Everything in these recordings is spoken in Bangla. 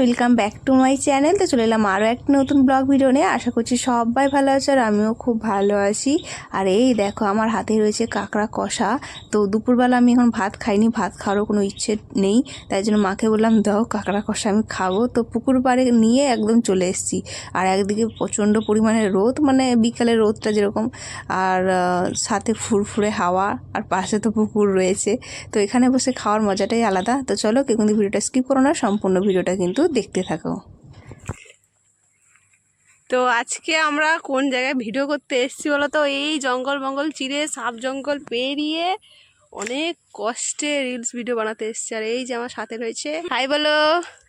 Welcome back to my channel. তো চলে এলাম আরও একটা নতুন ব্লগ ভিডিও নিয়ে। আশা করছি সবাই ভালো আছে আর আমিও খুব ভালো আছি। আর এই দেখো আমার হাতে রয়েছে কাঁকড়া কষা। তো দুপুরবেলা আমি এখন ভাত খাইনি, ভাত খাওয়ারও কোনো ইচ্ছে নেই, তাই জন্য মাকে বললাম দাও কাঁকড়া কষা আমি খাবো। তো পুকুর পাড়ে নিয়ে একদম চলে এসেছি। আর একদিকে প্রচণ্ড পরিমাণে রোদ, মানে বিকালের রোদটা যেরকম, আর সাথে ফুরফুরে হাওয়া, আর পাশে তো পুকুর রয়েছে। তো এখানে বসে খাওয়ার মজাটাই আলাদা। তো চলো কেউ কিন্তু ভিডিওটা স্কিপ করো না, সম্পূর্ণ ভিডিওটা কিন্তু দেখতে থাকো। তো আজকে আমরা কোন জায়গায় ভিডিও করতে এসেছি বলো তো? এই জঙ্গল মঙ্গল চিরে সাপ জঙ্গল পেরিয়ে অনেক কষ্টে রিলস ভিডিও বানাতে এসেছি। আর এই যে আমার সাথে রয়েছে, হাই বলো।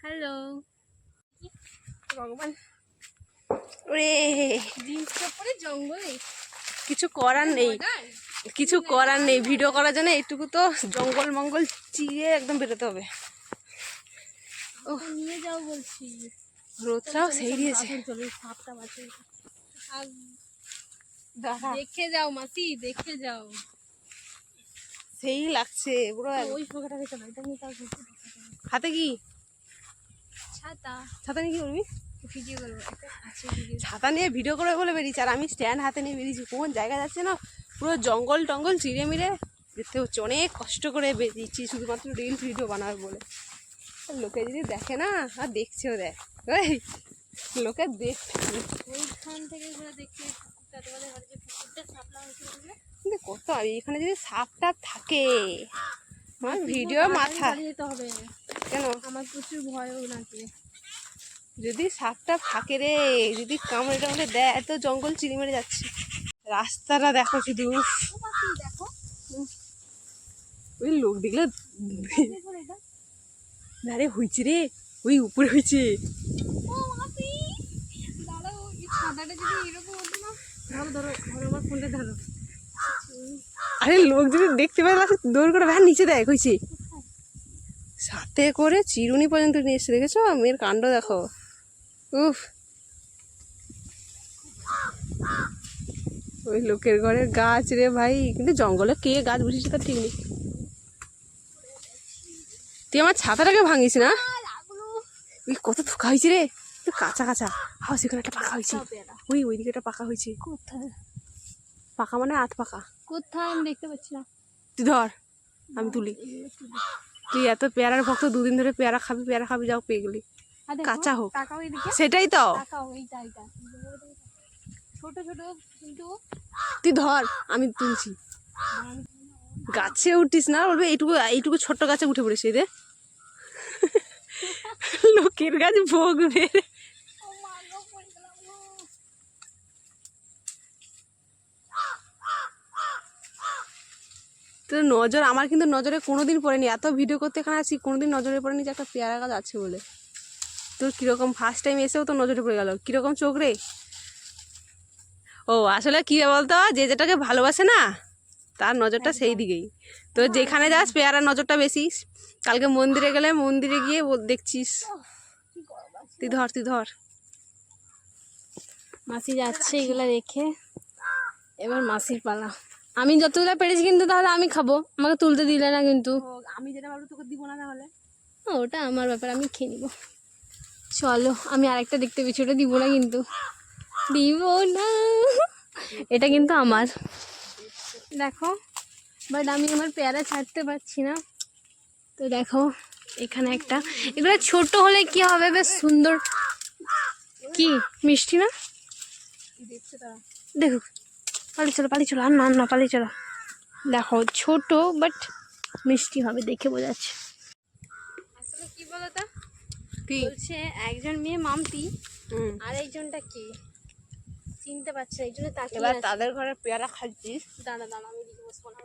হ্যালো ভগবান, ওরে জিন্সটা পরে জঙ্গলে কিছু করার নেই, কিছু করার নেই, ভিডিও করার জন্য এইটুকু তো জঙ্গল মঙ্গল চিরে একদম বেরোতে হবে। ও নিয়ে যাও বলছি, রোদটাও সেই দিয়েছে। সাপটা বাঁচে। দেখে যাও মাসি, দেখে যাও। সেই লাগছে পুরো। ওই ফোকাটা দেখে না, এটা নিয়ে তাও হাতে কি ছাতা, ছাতা নিয়ে কি করবি? ভিডিও করবো একটা আছে ভিডিও। ছাতা নিয়ে ভিডিও করে বলে বেরিয়েছি, আর আমি স্ট্যান্ড হাতে নিয়ে বেরিয়েছি। কোন জায়গা যাচ্ছে না, পুরো জঙ্গল টঙ্গল চিড়ে মিড়ে দেখতে হচ্ছে। অনেক কষ্ট করে বেরিয়েছি শুধুমাত্র রিলস ভিডিও বানাবে বলে। লোকে যদি দেখে না, আর দেখছেও দেখ, ওই লোকে দেখ ওইখান থেকে ঘুরে দেখতে তোমাদের ঘরে যে পুকুরটা সাপলা হয়েছিল কিন্তু কত, আর এখানে যদি সাপ টাপ থাকে আমার ভিডিও মাথা যেতে হবে। কেন? আমার প্রচুর ভয়ও নাকি। যদি সাপটা থাকে রে, যদি কামড়ে টামড়ে দেয়, এত জঙ্গল চিড়ে মেরে যাচ্ছে। রাস্তাটা দেখো শুধু, দেখো ওই লোক দেখলে আরে হয়েছে রে, ওই উপরে হয়েছে। দাঁড়াও, এই ছাতাটা যদি এরকম হতো না। ধরো ধরো ধরো, আমার ফোনটা ধরো। আরে লোক যদি দেখতে পায় দৌড় করে ভ্যান নিচে দেয় হয়েছে। সাথে করে চিরুনি পর্যন্ত নিয়ে এসে, দেখেছো মেয়ের কাণ্ড দেখো। উফ, ওই লোকের ঘরের গাছ রে ভাই, কিন্তু জঙ্গলে কে গাছ বসেছে তার ঠিক নেই। তুই আমার ছাতাটাকে ভাঙিস না। ওই কত থোকা হয়েছে রে, তুই কাঁচা কাঁচা। হাও সেখানে একটা পাকা হয়েছে, ওই ওইদিকে একটা পাকা হয়েছে। কোথায় পাকা মানে আধ পাকা। কোথায় আমি দেখতে পাচ্ছি না। তুই ধর, আমি তুলি। তুই এত পেয়ারার ভক্ত, দুদিন ধরে পেয়ারা খাবি পেয়ারা খাবি, যাও পেয়ে গেলি। কাঁচা হোক, তাকাও এদিকে, সেটাই তো। তাকাও এইটা এইটা ছোট ছোট কিন্তু। তুই ধর, আমি তুলছি। গাছে উঠিস না, বলবে এইটুকু এইটুকু ছোট্ট গাছে উঠে পড়েছে রে। লোকের গাছ ভোগবে। তো নজর আমার কিন্তু নজরে কোনোদিন পড়েনি, এত ভিডিও করতে এখানে আসি কোনোদিন নজরে পড়েনি যে একটা পেয়ারা গাছ আছে বলে। তোর কিরকম ফার্স্ট টাইম এসেও তো নজরে পড়ে গেল, কিরকম চোখ রে। ও আসলে কি বলতো, যে যেটাকে ভালোবাসে না তার নজরটা সেই দিকেই। তো যেখানে যাস পেয়ারার নজরটা বেশি। কালকে মন্দিরে গেলে মন্দিরে গিয়ে দেখছিস। তুই ধর, তুই ধর। মাসি যাচ্ছে এগুলা রেখে, এবার মাসির পালা। আমি যতগুলো পেরেছি কিন্তু, তাহলে আমি খাবো, আমাকে তুলতে দিলে না কিন্তু। আমি যেটা ভাবলো তোকে দিব না তাহলে। ওটা আমার ব্যাপার, আমি খেয়ে নিব। চলো, আমি আরেকটা দেখতে পেয়েছি, ওটা দিব না কিন্তু, দিব না। এটা কিন্তু আমার, দেখো। বাট আমি আমার পেয়ারা ছাড়তে পারছি না। তো দেখো এখানে একটা, এগুলো ছোট হলে কি হবে, বেশ সুন্দর, কি মিষ্টি না? দেখো, পালিয়ে চলো পালিয়ে চলো, আর না না পালিয়ে চলো। দেখো ছোট বাট মিষ্টি হবে, দেখে বোঝা যাচ্ছে। আসলে কি বলতো, বলছে একজন মেয়ে মামতি, আর একজনটা কি চিনতে পারছে না, এই জন্য তাকে এবার তাদের ঘরে পেয়ারা খাচ্ছিস। দাঁড়া দাঁড়া, আমি দিকে বসবো না,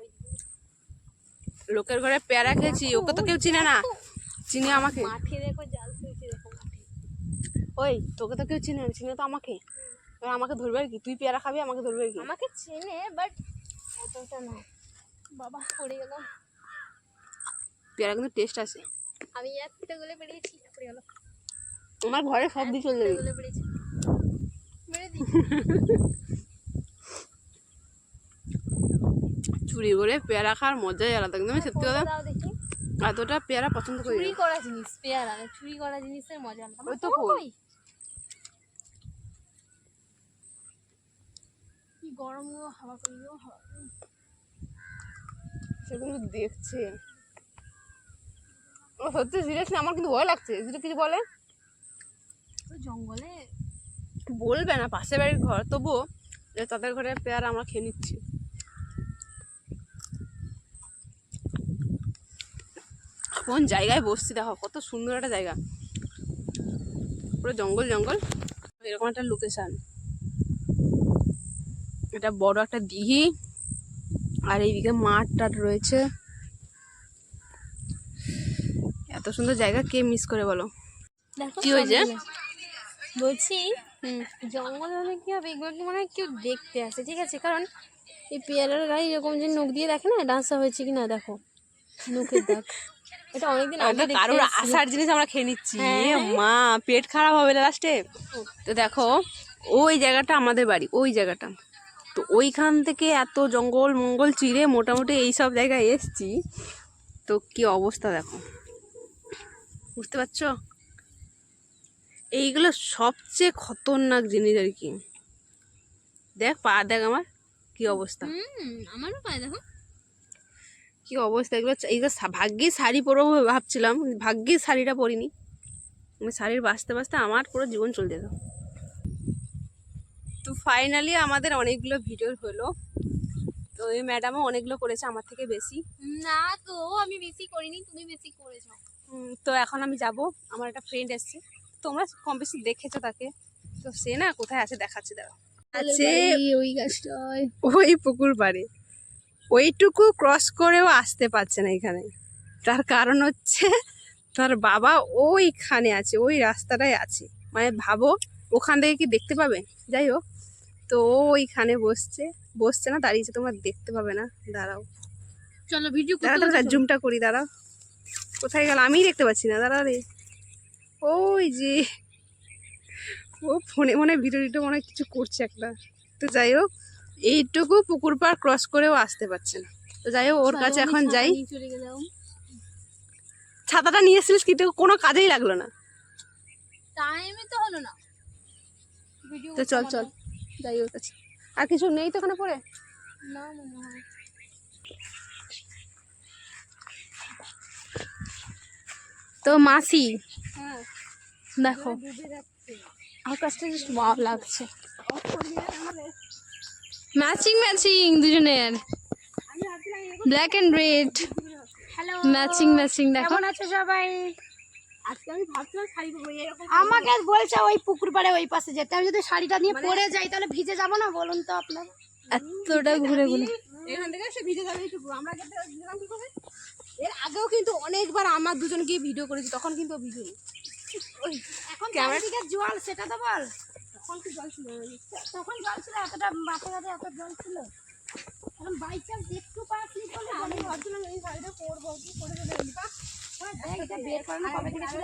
লোকের ঘরে পেয়ারা খেয়েছি, ওকে তো কেউ চিনে না, চিনে আমাকে। মাঠে দেখো জাল ফেলছে, দেখো মাঠে। ওই তোকে তো কেউ চিনে না, চিনে তো আমাকে। এবার আমাকে ধরবে আর কি, তুই পেয়ারা খাবি আমাকে ধরবে আর কি। আমাকে চেনে বাট এতটা না। বাবা পড়ে গেল। পেয়ারা কিন্তু টেস্ট আছে। আমি একটা গুলে পেরিয়েছি, পড়ে গেল। আমার ঘরে সব দিয়ে চলে যাবে। গুলে পেরিয়েছি, মেরে দি। চুরি করে পেয়ারা খাওয়ার মজাই আলাদা, কিন্তু আমি সত্যি কথা। দাও দেখি। এতটা পেয়ারা পছন্দ করি চুরি করা জিনিস পেয়ারা, চুরি করা জিনিসের মজা আলাদা। ওই তো ফুল। কি গরম গো, হাওয়া করিও সেগুলো দেখছে। ও সত্যি সিরিয়াসলি আমার কিন্তু ভয় লাগছে যদি কিছু বলে। জঙ্গলে বলবে না, পাশের বাড়ির ঘর, তবুও যে তাদের ঘরে পেয়ারা আমরা খেয়ে নিচ্ছি। কোন জায়গায় বসছি দেখো, কত সুন্দর একটা জায়গা, পুরো জঙ্গল জঙ্গল, এরকম একটা লোকেশন। এটা বড় একটা দিঘি, আর এইদিকে মাঠ টাট রয়েছে। এত সুন্দর জায়গা কে মিস করে বলো? দেখো কি হয়েছে? বলছি জঙ্গল হলে কি হবে, এগুলোকে মনে হয় কেউ দেখতে আসে, ঠিক আছে? কারণ এই পেয়ারার গায়ে এরকম যে নখ দিয়ে দেখে না ডান্সা হয়েছে কিনা, দেখো নখের দাগ। এটা অনেকদিন আগে দেখতে কারোর এসেছি। আসার জিনিস আমরা খেয়ে নিচ্ছি। হ্যাঁ। এ মা, পেট খারাপ হবে লাস্টে। তো দেখো ওই জায়গাটা আমাদের বাড়ি, ওই জায়গাটা। তো ওইখান থেকে এত জঙ্গল মঙ্গল চিরে মোটামুটি এইসব জায়গায় এসছি, তো কি অবস্থা দেখো, বুঝতে পারছো? এইগুলো সবচেয়ে খতরনাক জিনিস আর কি। দেখ পা, দেখ আমার কি অবস্থা, আমারও পায় দেখো কি অবস্থা। এগুলো এইগুলো ভাগ্যে শাড়ি পরবো ভাবছিলাম, ভাগ্যে শাড়িটা পরিনি। আমি শাড়ির বাঁচতে বাঁচতে আমার পুরো জীবন চলে যেত। তো ফাইনালি আমাদের অনেকগুলো ভিডিও হলো। তো এই ম্যাডামও অনেকগুলো করেছে আমার থেকে বেশি। না তো আমি বেশি করিনি, তুমি বেশি করেছো। তো এখন আমি যাব, আমার একটা ফ্রেন্ড এসছে, তোমরা কম বেশি দেখেছো তাকে। তো সে না কোথায় আছে দেখাচ্ছে, দাঁড়াও। আছে ওই গাছটায়, ওই পুকুর পাড়ে, ওইটুকু ক্রস করেও আসতে পারছে না এখানে। তার কারণ হচ্ছে তার বাবা ওইখানে আছে, ওই রাস্তাটায় আছে। মানে ভাবো ওখান থেকে কি দেখতে পাবে? যাই হোক, তো ও ওইখানে বসছে, বসছে না দাঁড়িয়েছে, তোমরা দেখতে পাবে না। দাঁড়াও, চলো ভিডিও দাঁড়া জুমটা করি, দাঁড়াও। কোথায় গেল আমিই দেখতে পাচ্ছি না, দাঁড়া রে। ওই যে ও ফোনে মনে ভিডিও মনে হয় কিছু করছে একটা। তো যাই হোক, এইটুকু পুকুর পাড় ক্রস করেও আসতে পারছে না। তো যাই হোক, ওর কাছে এখন যাই। চলে গেলাম। ছাতাটা নিয়ে এসেছিলিস কিন্তু কোনো কাজেই লাগলো না। টাইমই তো হলো না ভিডিও। তো চল চল যাই ওর কাছে। আর কিছু নেই তো ওখানে পড়ে? না মনে হয়। তো মাসি হ্যাঁ দেখো আকাশটা জাস্ট ওয়াও লাগছে, ম্যাচিং ম্যাচিং দুজনের, black and red. Hello matching matching. দেখো কেমন আছো সবাই? আজকে আমি ভাবছিলাম শাড়ি পরবো এরকম। আমাকে বলছে ওই পুকুর পাড়ে ওই পাশে যেতে, আমি যদি শাড়িটা নিয়ে পরে যাই তাহলে ভিজে যাবো না বলুন তো আপনার? এতটা ঘুরে ঘুরে এখান থেকে সে ভিজে যাবে একটু, আমরা গেলাম কি করে। এর আগেও কিন্তু অনেকবার আমার দুজন গিয়ে ভিডিও করেছি, তখন কিন্তু ভিডিও এখন চারিদিকে জল, সেটা তো বল। তখন কি জল ছিল না? তখন জল ছিল, এতটা মাঠে ঘাটে এত জল ছিল। এখন বাই চান্স একটু পাস নি করলে আমি ভাবছিলাম এই শাড়িটা পরবো, কি করে দেবে লিপা। ব্যাগটা বের করে না, কবে থেকে ছিল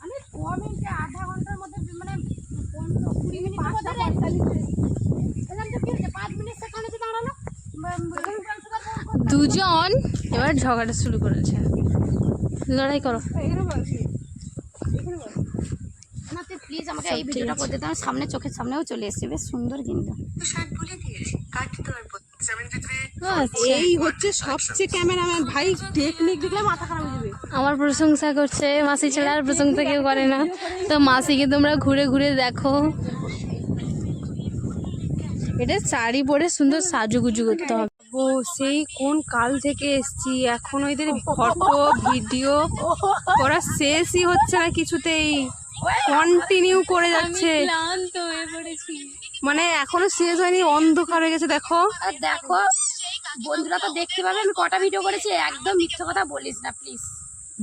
আমি কমেন্টে আধা ঘন্টার মধ্যে মানে 15-20 মিনিটের মধ্যে এলাম তো কি হয়েছে 5 মিনিট সেখানে তো দাঁড়ালো। দুজন এবার ঝগড়া শুরু করেছে, লড়াই করো। এখানে বলছি, এখানে বল। না তুই প্লিজ আমাকে এই ভিডিওটা করতে দাও, সামনে চোখের সামনেও চলে এসেছে, বেশ সুন্দর কিন্তু। এই হচ্ছে সবচেয়ে ক্যামেরাম্যান ভাই, টেকনিক দেখলে মাথা খারাপ হয়ে যাবে। আমার প্রশংসা করছে, মাসি ছাড়া আর প্রশংসা কেউ করে না। তো মাসিকে তোমরা ঘুরে ঘুরে দেখো, এটা শাড়ি পরে সুন্দর সাজুগুজু করতে হবে। ও সেই কোন কাল থেকে এসছি, এখন ওইদের ফটো ভিডিও করা শেষই হচ্ছে না কিছুতেই, কন্টিনিউ করে যাচ্ছে। ক্লান্ত হয়ে পড়েছি। মানে এখনো শেষ হয়নি, অন্ধকার হয়ে গেছে দেখো। আর দেখো বন্ধুরা তো দেখতে পাবে আমি কটা ভিডিও করেছি, একদম মিথ্যে কথা বলিস না প্লিজ।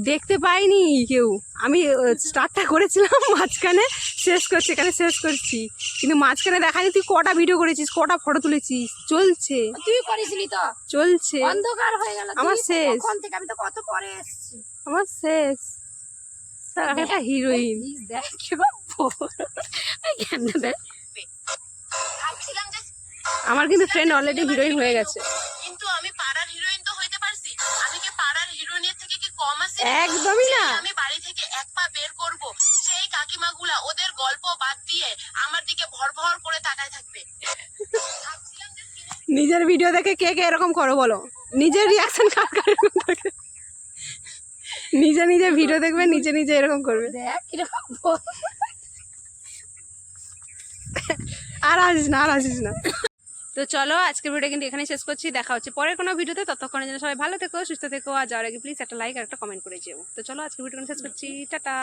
দেখতে পাইনি কেউ, আমি স্টার্টটা করেছিলাম মাঝখানে শেষ করছি, এখানে শেষ করছি, কিন্তু মাঝখানে দেখানি তুই কটা ভিডিও করেছিস, কটা ফটো তুলেছিস। চলছে তুই করেছিলি তো, চলছে, অন্ধকার হয়ে গেল আমার শেষ। কখন থেকে আমি তো কত পরে এসেছি। আমার শেষ। স্যার একটা হিরোইন প্লিজ দেখ এবার কেন দেখ। আমার কিন্তু ফ্রেন্ড অলরেডি হিরোইন হয়ে গেছে। কিন্তু আমি পাড়ার হিরোইন তো হইতে পারছি, আমি কি পাড়ার হিরোইন একদমই না। আমি বাড়ি থেকে এক পা বের করব, সেই কাকিমাগুলা ওদের গল্প বাদ দিয়ে আমার দিকে ভর ভর করে তাকায় থাকবে। নিজের ভিডিও দেখে কে কে এরকম করো বলো, নিজের রিয়াকশন কার কার এরকম থাকে? নিজে নিজে ভিডিও দেখবে, নিজে নিজে এরকম করবে। দেখ কিরকম আর আসিস না। তো চলো আজকের ভিডিও কিন্তু এখানে শেষ করছি, দেখা হচ্ছে পরের কোনো ভিডিওতে। ততক্ষণের জন্য সবাই ভালো থেকো, সুস্থ থেকো, আর যাওয়ার আগে প্লিজ একটা লাইক আর একটা কমেন্ট করে যেও। তো চলো আজকের ভিডিও শেষ করছি, টাটা।